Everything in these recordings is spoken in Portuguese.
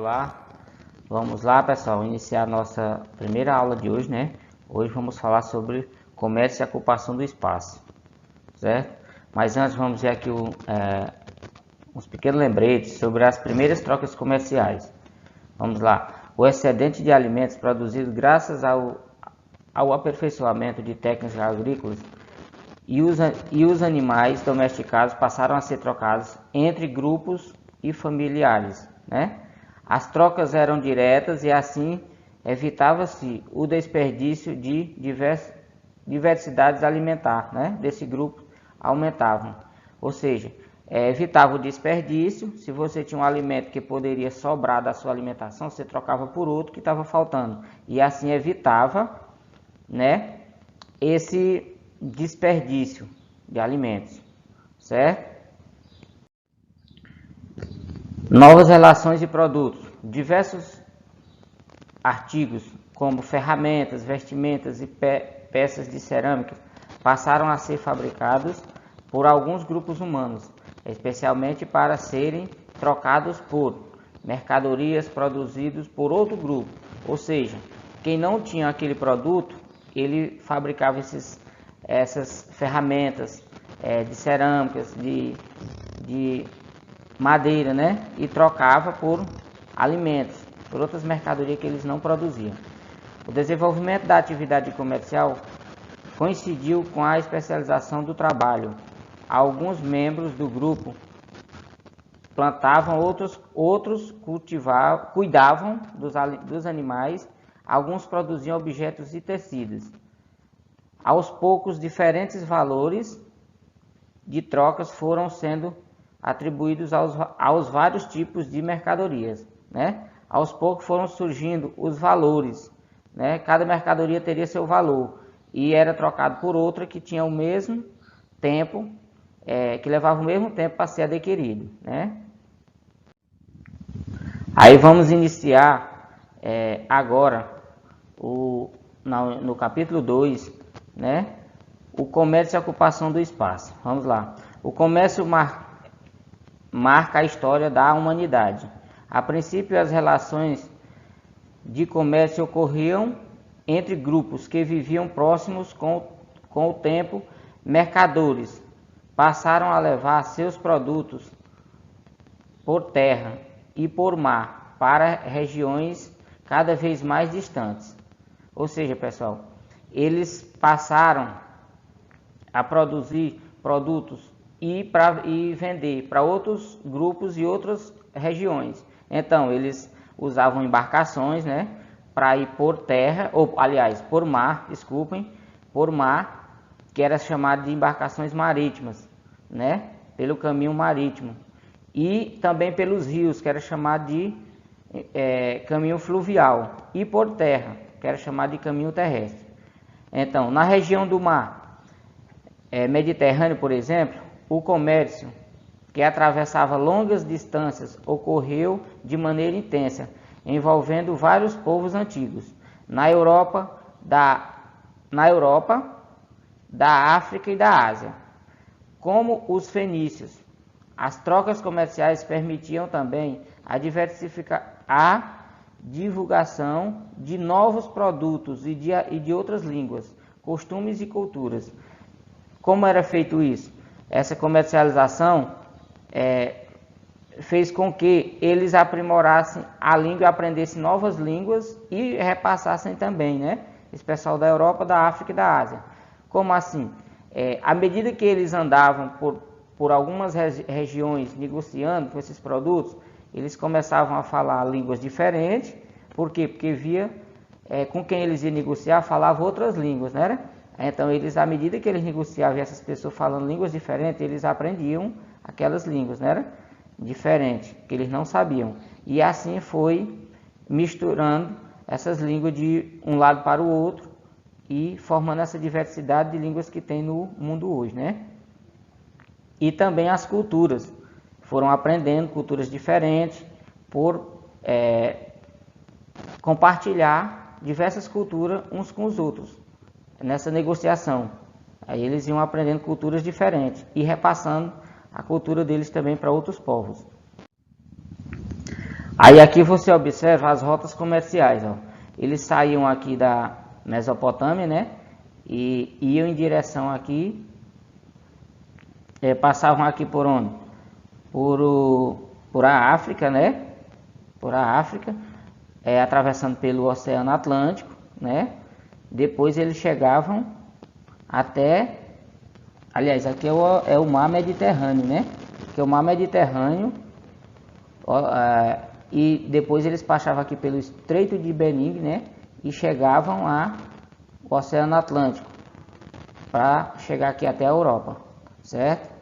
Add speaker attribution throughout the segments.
Speaker 1: Olá, vamos lá pessoal, iniciar a nossa primeira aula de hoje, né? Hoje vamos falar sobre comércio e ocupação do espaço, certo? Mas antes vamos ver aqui uns pequenos lembretes sobre as primeiras trocas comerciais. Vamos lá, o excedente de alimentos produzido graças ao aperfeiçoamento de técnicas agrícolas e os animais domesticados passaram a ser trocados entre grupos e familiares, né? As trocas eram diretas e assim evitava-se o desperdício de diversidades alimentares, né? Desse grupo aumentavam, ou seja, evitava o desperdício. Se você tinha um alimento que poderia sobrar da sua alimentação, você trocava por outro que estava faltando e assim evitava, né, esse desperdício de alimentos, certo? Novas relações de produtos. Diversos artigos, como ferramentas, vestimentas e peças de cerâmica, passaram a ser fabricados por alguns grupos humanos, especialmente para serem trocados por mercadorias produzidas por outro grupo. Ou seja, quem não tinha aquele produto, ele fabricava essas ferramentas de cerâmicas, de madeira, né? E trocava por alimentos, por outras mercadorias que eles não produziam. O desenvolvimento da atividade comercial coincidiu com a especialização do trabalho. Alguns membros do grupo plantavam, outros cuidavam dos animais, alguns produziam objetos e tecidos. Aos poucos, diferentes valores de trocas foram sendo atribuídos aos vários tipos de mercadorias, né? Aos poucos foram surgindo os valores, né? Cada mercadoria teria seu valor e era trocado por outra que tinha o mesmo tempo, que levava o mesmo tempo para ser adquirido, né? Aí vamos iniciar agora no capítulo 2, né? O comércio e a ocupação do espaço. Vamos lá. O comércio marca a história da humanidade. A princípio, as relações de comércio ocorriam entre grupos que viviam próximos. Com o tempo, mercadores passaram a levar seus produtos por terra e por mar para regiões cada vez mais distantes. Ou seja, pessoal, eles passaram a produzir produtos e vender para outros grupos e outras regiões. Então, eles usavam embarcações, né, para ir por terra, ou aliás, por mar, que era chamado de embarcações marítimas, né, pelo caminho marítimo. E também pelos rios, que era chamado de caminho fluvial. E por terra, que era chamado de caminho terrestre. Então, na região do mar Mediterrâneo, por exemplo, o comércio, que atravessava longas distâncias, ocorreu de maneira intensa, envolvendo vários povos antigos. Na Europa, da África e da Ásia, como os fenícios. As trocas comerciais permitiam também a divulgação de novos produtos e de outras línguas, costumes e culturas. Como era feito isso? Essa comercialização fez com que eles aprimorassem a língua e aprendessem novas línguas e repassassem também, né? Esse pessoal da Europa, da África e da Ásia. Como assim? À medida que eles andavam por algumas regiões negociando com esses produtos, eles começavam a falar línguas diferentes. Por quê? Porque via com quem eles iam negociar falavam outras línguas, né? Então, à medida que eles negociavam essas pessoas falando línguas diferentes, eles aprendiam aquelas línguas, né? Diferentes, que eles não sabiam. E assim foi misturando essas línguas de um lado para o outro e formando essa diversidade de línguas que tem no mundo hoje, né? E também as culturas. Foram aprendendo culturas diferentes por compartilhar diversas culturas uns com os outros. Nessa negociação, aí eles iam aprendendo culturas diferentes e repassando a cultura deles também para outros povos. Aí aqui você observa as rotas comerciais, ó. Eles saíam aqui da Mesopotâmia, né? E iam em direção aqui, passavam aqui por onde? Por a África, né? Por a África, atravessando pelo Oceano Atlântico, né? Depois eles chegavam até, aliás, aqui é o Mar Mediterrâneo, né? Que é o Mar Mediterrâneo, e depois eles passavam aqui pelo Estreito de Bering, né? E chegavam ao Oceano Atlântico para chegar aqui até a Europa, certo?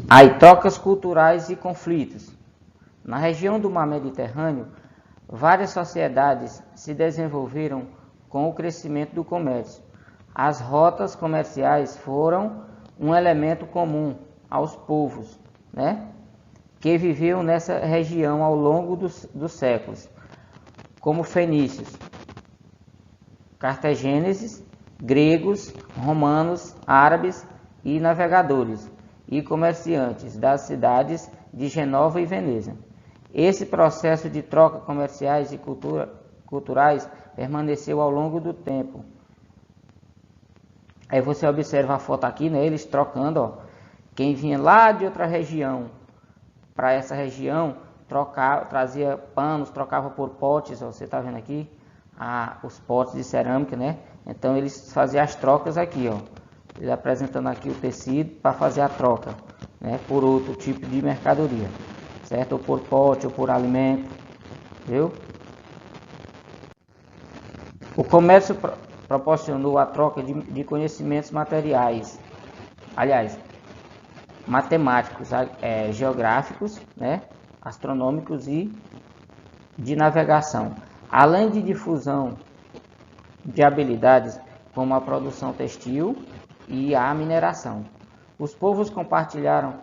Speaker 1: Aí, trocas culturais e conflitos. Na região do Mar Mediterrâneo, várias sociedades se desenvolveram com o crescimento do comércio. As rotas comerciais foram um elemento comum aos povos, né, que viviam nessa região ao longo dos séculos, como fenícios, cartagineses, gregos, romanos, árabes e navegadores e comerciantes das cidades de Genova e Veneza. Esse processo de troca comerciais e culturais permaneceu ao longo do tempo. Aí você observa a foto aqui, né, eles trocando, ó, quem vinha lá de outra região para essa região, trazia panos, trocava por potes, ó, você está vendo aqui, os potes de cerâmica, né? Então eles faziam as trocas aqui, ó, ele apresentando aqui o tecido para fazer a troca, né, por outro tipo de mercadoria, certo? Ou por pote, ou por alimento, viu? O comércio proporcionou a troca de conhecimentos materiais, aliás, matemáticos, geográficos, né, astronômicos e de navegação, além de difusão de habilidades como a produção textil e a mineração. Os povos compartilharam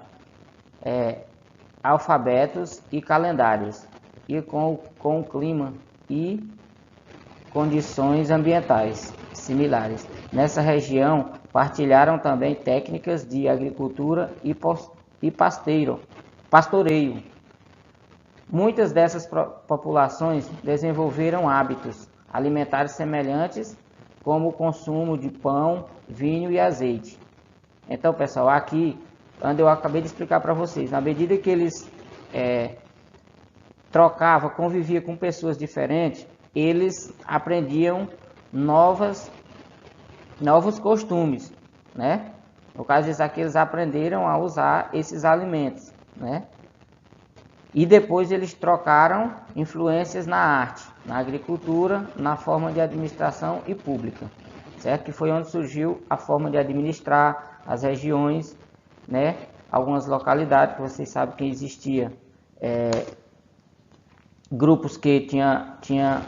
Speaker 1: alfabetos e calendários e com o clima e condições ambientais similares. Nessa região, partilharam também técnicas de agricultura e pastoreio. Muitas dessas populações desenvolveram hábitos alimentares semelhantes, como o consumo de pão, vinho e azeite. Então, pessoal, aqui, onde eu acabei de explicar para vocês, na medida que eles trocavam, conviviam com pessoas diferentes, eles aprendiam novos costumes, né? No caso disso aqui, eles aprenderam a usar esses alimentos, né? E depois eles trocaram influências na arte, na agricultura, na forma de administração e pública, certo? Que foi onde surgiu a forma de administrar as regiões, né? Algumas localidades que vocês sabem que existia grupos que tinha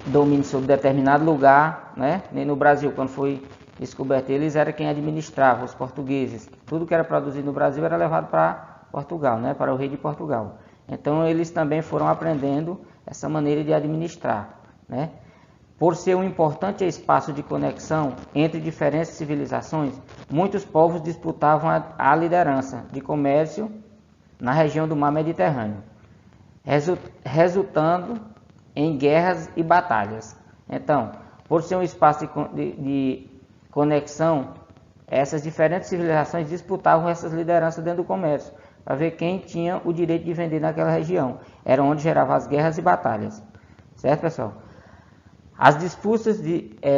Speaker 1: domínio sobre determinado lugar, né? Nem no Brasil, quando foi descoberto, eles eram quem administrava, os portugueses. Tudo que era produzido no Brasil era levado para Portugal, né? Para o rei de Portugal. Então eles também foram aprendendo essa maneira de administrar, né? Por ser um importante espaço de conexão entre diferentes civilizações, muitos povos disputavam a liderança de comércio na região do Mar Mediterrâneo, resultando em guerras e batalhas. Então, por ser um espaço de conexão, essas diferentes civilizações disputavam essas lideranças dentro do comércio, para ver quem tinha o direito de vender naquela região. Era onde geravam as guerras e batalhas. Certo, pessoal? As disputas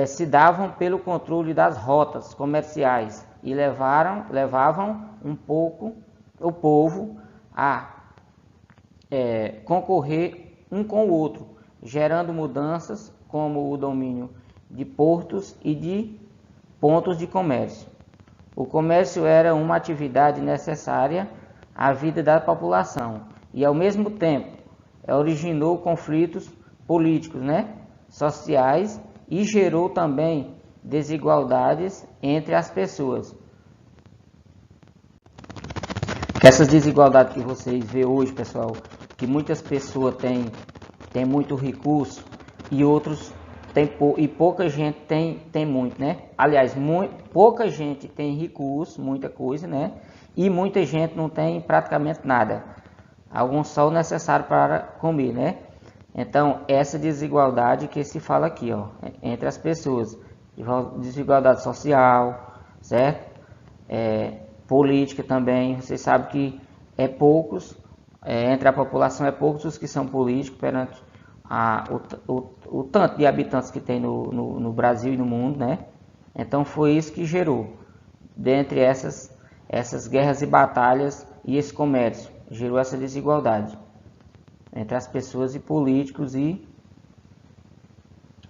Speaker 1: se davam pelo controle das rotas comerciais e levavam um pouco o povo a concorrer um com o outro, gerando mudanças como o domínio de portos e de pontos de comércio. O comércio era uma atividade necessária à vida da população e, ao mesmo tempo, originou conflitos políticos, né, sociais, e gerou também desigualdades entre as pessoas. Que essas desigualdades que vocês vê hoje, pessoal, que muitas pessoas têm muito recurso e outros e pouca gente tem muito, né? Aliás, pouca gente tem recurso, muita coisa, né? e muita gente não tem praticamente nada, algum só o necessário para comer, né? Então, essa desigualdade que se fala aqui, ó, entre as pessoas, desigualdade social, certo? Política também, vocês sabem que entre a população é poucos os que são políticos perante o tanto de habitantes que tem no Brasil e no mundo, né? Então foi isso que gerou, dentre essas guerras e batalhas e esse comércio, gerou essa desigualdade entre as pessoas e políticos e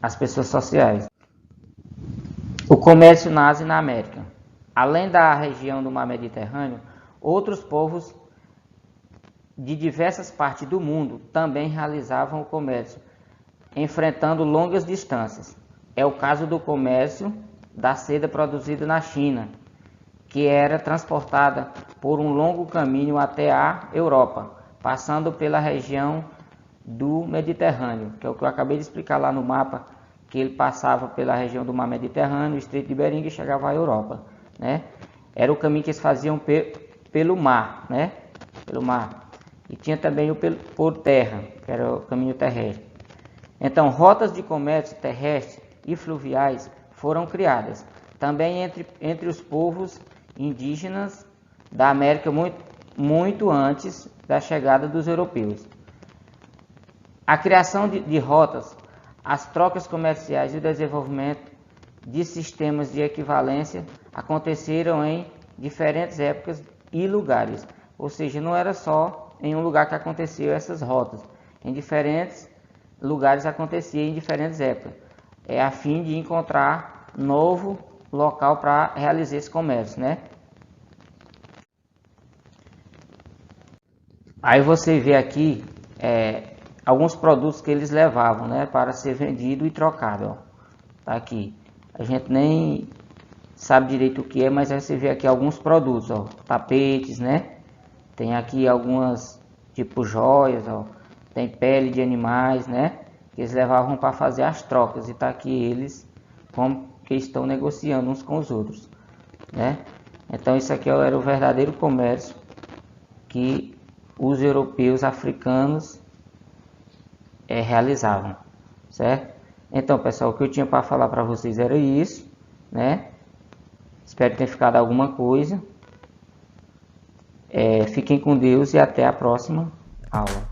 Speaker 1: as pessoas sociais. O comércio nasce na América. Além da região do Mar Mediterrâneo, outros povos de diversas partes do mundo também realizavam o comércio, enfrentando longas distâncias. É o caso do comércio da seda produzida na China, que era transportada por um longo caminho até a Europa, passando pela região do Mediterrâneo, que é o que eu acabei de explicar lá no mapa, que ele passava pela região do Mar Mediterrâneo, o Estreito de Bering e chegava à Europa, né? Era o caminho que eles faziam pelo mar, né? Pelo mar. E tinha também o por terra, que era o caminho terrestre. Então, rotas de comércio terrestre e fluviais foram criadas, também entre os povos indígenas da América muito antes da chegada dos europeus. A criação de rotas, as trocas comerciais e o desenvolvimento de sistemas de equivalência aconteceram em diferentes épocas e lugares. Ou seja, não era só em um lugar que aconteciam essas rotas. Em diferentes lugares acontecia em diferentes épocas. A fim de encontrar novo local para realizar esse comércio, né? Aí você vê aqui alguns produtos que eles levavam, né, para ser vendido e trocado, ó. Tá aqui. A gente nem sabe direito o que é, mas aí você vê aqui alguns produtos, ó, tapetes, né? Tem aqui algumas tipo joias, ó. Tem pele de animais, né? Que eles levavam para fazer as trocas e tá aqui eles como que estão negociando uns com os outros, né? Então isso aqui era o verdadeiro comércio que os europeus africanos realizavam, certo? Então, pessoal, o que eu tinha para falar para vocês era isso, né? Espero ter ficado alguma coisa. Fiquem com Deus e até a próxima aula.